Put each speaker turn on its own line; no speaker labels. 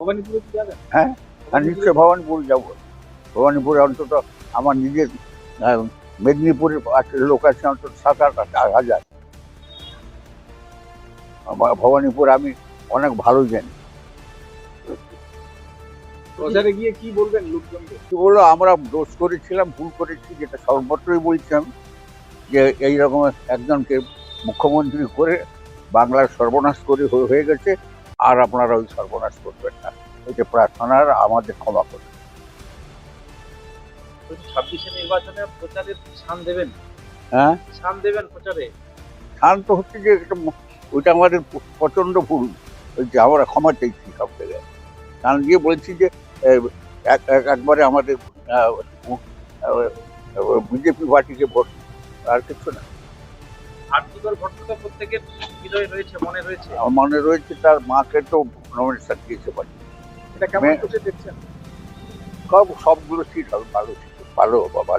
ভবানীপুরে কি যাবেন?
হ্যাঁ, আর নিশ্চয়ই ভবানীপুর যাব। ভবানীপুরে অন্তত আমার নিজের মেদিনীপুরের লোক আছে অন্তত ৭-৮ হাজার। ভবানীপুর আমি অনেক ভালো জানি।
প্রচারে গিয়ে কি বলবেন লোকজনকে?
কি বললো, আমরা দোষ করেছিলাম, ভুল করেছি, যেটা সর্বত্রই বলছি আমি, যে এইরকম একজনকে মুখ্যমন্ত্রী করে বাংলার সর্বনাশ করে হয়ে গেছে, আর আপনারা ওই সর্বনাশ করবেন না, এটা প্রার্থনার আমাদের ক্ষমা করবেন।
26-এ নির্বাচনে প্রচারে শান দেবেন?
হ্যাঁ,
শান দেবেন প্রচারে?
শান্ত হচ্ছে যে ওইটা আমাদের প্রচন্ড ভুল, ওই যে আমরা ক্ষমা চাইছি সব জায়গায়। কারণ গিয়ে বলছি যে একবারে আমাদের বিজেপি পার্টিকে ভোট, আর কিছু না।
আর্থিকর ঘটনা প্রত্যেকের হৃদয়ে রয়েছে, মনে রয়েছে।
আমার মনে রয়েছে তার মাকে তো নমিনেশন দিয়েছে পার্টি।
এটা কেমন চোখে দেখছেন?
সবগুলো সিট হবে, ভালো সিট, ভালো বাবা।